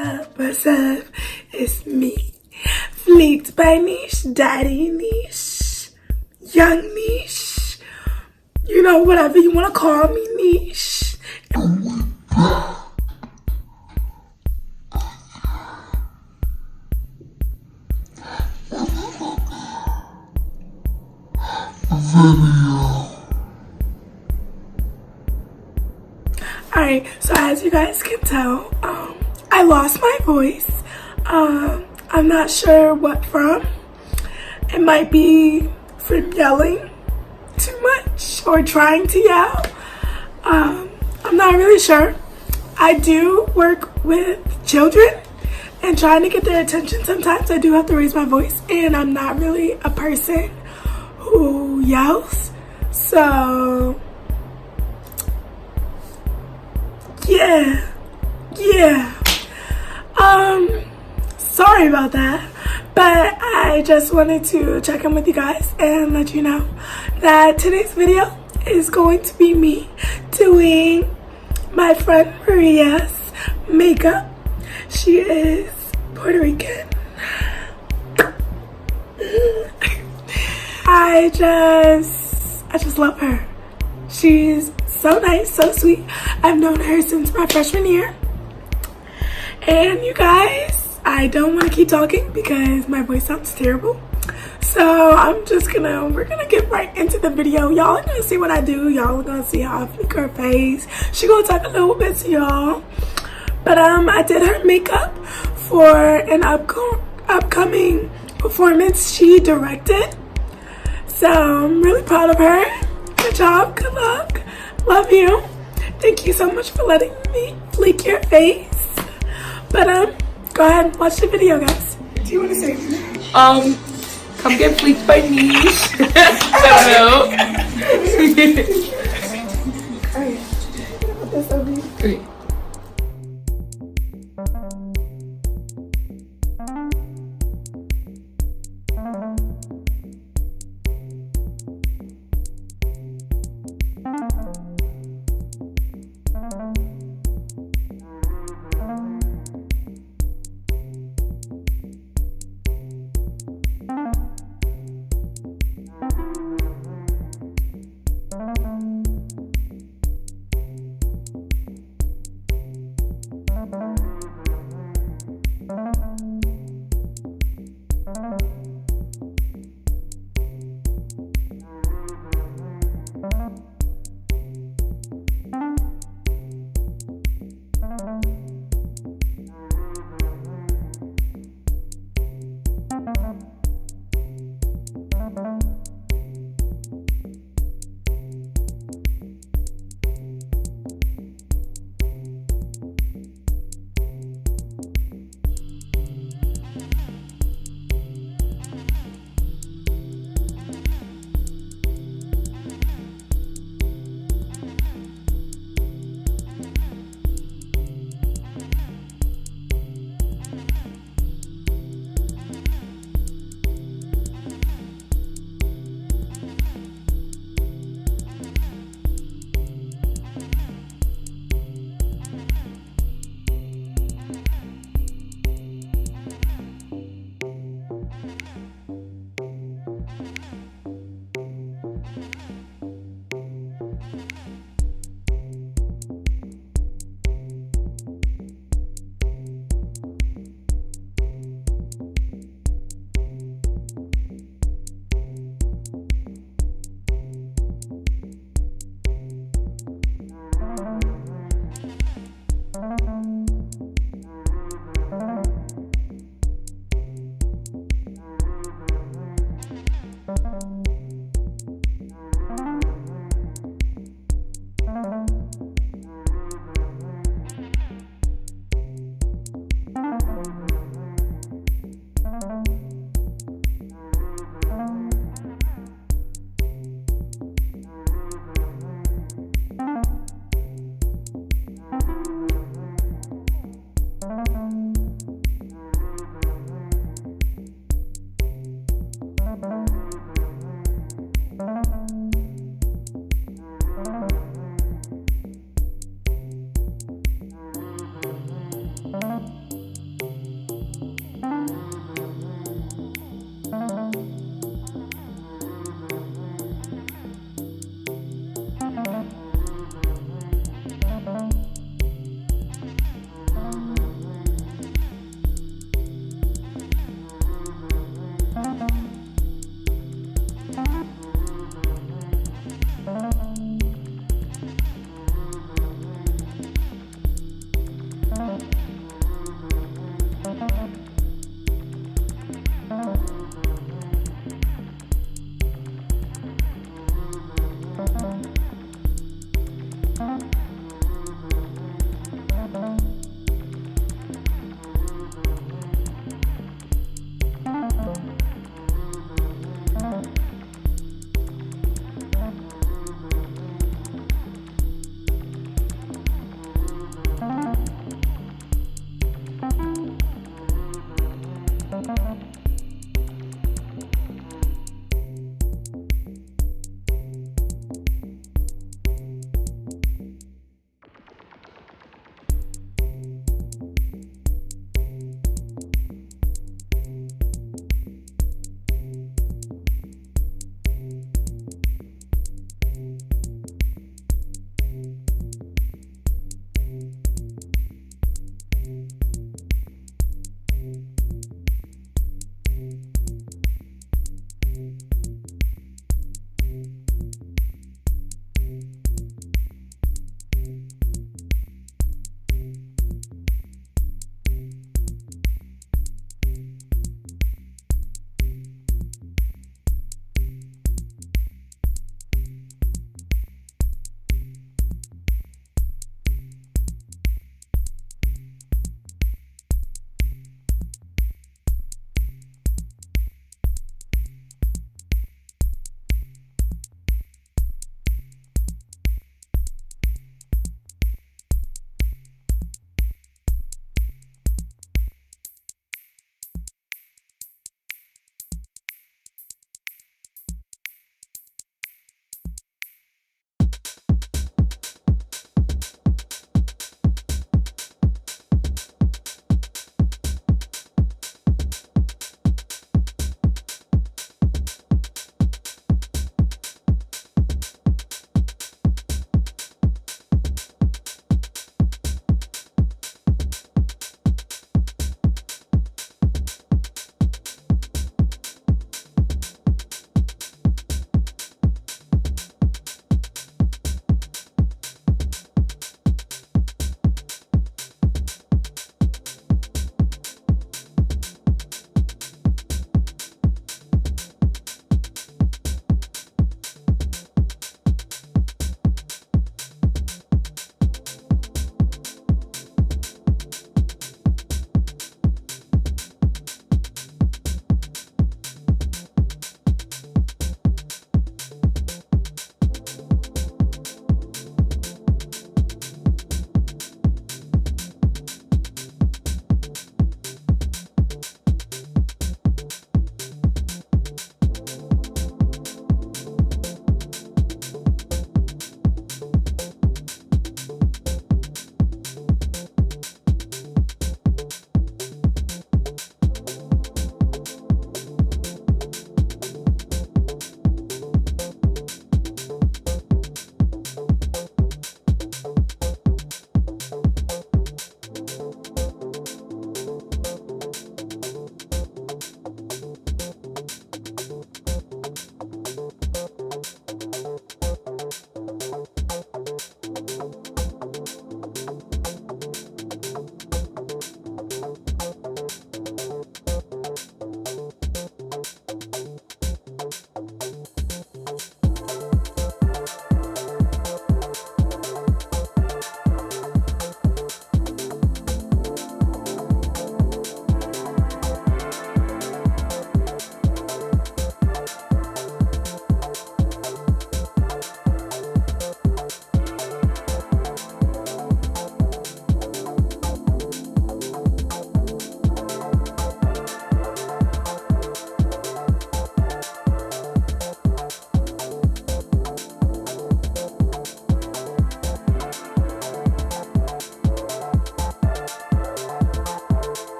up, what's up? It's me, Fleeked by Nesh, Daddy Nesh, Young Nesh, you know, whatever you want to call me, Nesh. Alright, so as you guys can tell, I lost my voice. I'm not sure what from. It might be from yelling too much or trying to yell. I'm not really sure. I do work with children and trying to get their attention. Sometimes I do have to raise my voice, and I'm not really a person who yells. So yeah. Sorry about that, but I just wanted to check in with you guys and let you know that today's video is going to be me doing my friend Maria's makeup. She is Puerto Rican. I just love her. She's so nice, so sweet. I've known her since my freshman year. And you guys, I don't want to keep talking because my voice sounds terrible. So we're gonna get right into the video. Y'all are gonna see what I do. Y'all are gonna see how I flick her face. She gonna talk a little bit to y'all. But I did her makeup for an upcoming performance she directed. So I'm really proud of her. Good job, good luck. Love you. Thank you so much for letting me flick your face. But go ahead and watch the video, guys. Do you want to say anything? Come get fleeked by Nesh. Hello. Okay.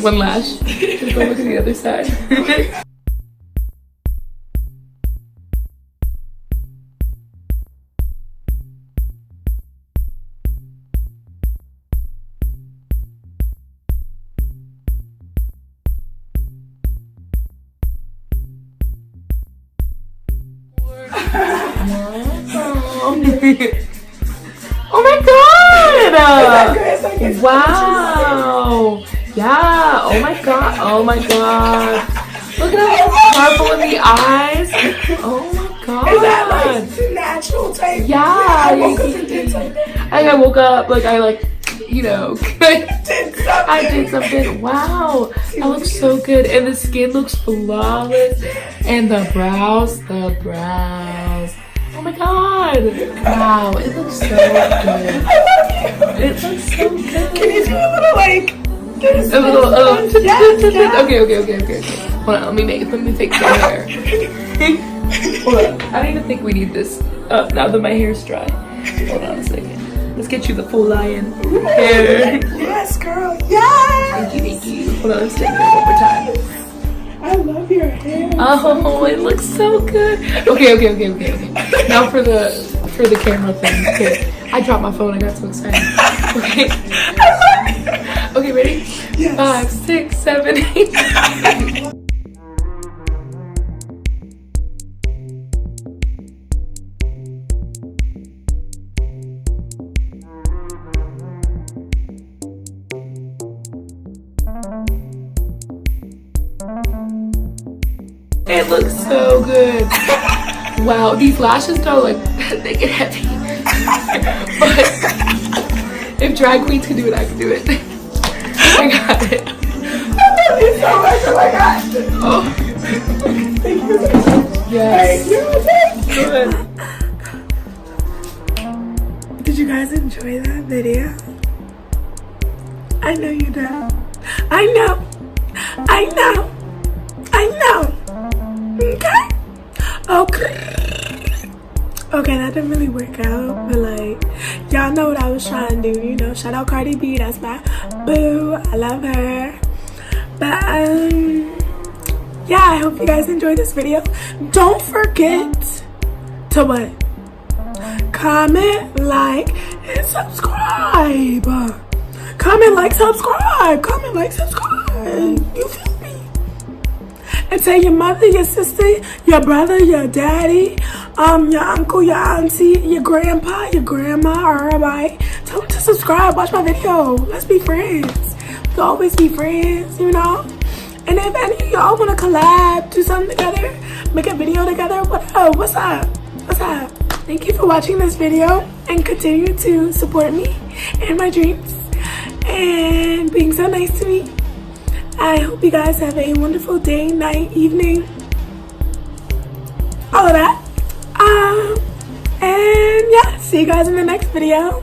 one lash. Just go look at the other side. Oh my god! Wow! Yeah! Oh my god! Oh my god! Look at how purple in the eyes! Oh my god! Is that like natural type? Yeah! I woke up like you know, I did something. Wow, that looks so good, and the skin looks flawless, and the brows. Oh my god! Wow, it looks so good. It looks so good. Can you do a little like? A little. Yes. Okay. Hold on, let me fix your hair. Hold on, I don't even think we need this. Now that my hair's dry. Hold on a second. Let's get you the full lion hair. Yes, girl. Yes. Thank you. Hold on, let's take it one more time. I love your hair. Oh, it looks so good. Okay. Now for the camera thing. Okay. I dropped my phone. I got so excited. Okay. Okay, ready? Yes. 5, 6, 7, 8. It looks so good. Wow, these lashes though, like, they get heavy. But if drag queens can do it, I can do it. I got it. I love you so much. Oh my gosh. Oh. Thank you so much. Yes. Good. Did you guys enjoy that video? I know you did. I know. Okay, that didn't really work out, but like, y'all know what I was trying to do, you know. Shout out Cardi B, that's my boo. I love her. But yeah, I hope you guys enjoyed this video. Don't forget to what? Comment, like, and subscribe. Comment, like, subscribe. You feel me? And tell your mother, your sister, your brother, your daddy, your uncle, your auntie, your grandpa, your grandma, or everybody. Tell them to subscribe, watch my video. Let's be friends. We'll always be friends, you know? And if any of y'all want to collab, do something together, make a video together, what's up? Thank you for watching this video and continue to support me and my dreams and being so nice to me. I hope you guys have a wonderful day, night, evening, all of that. And yeah, see you guys in the next video.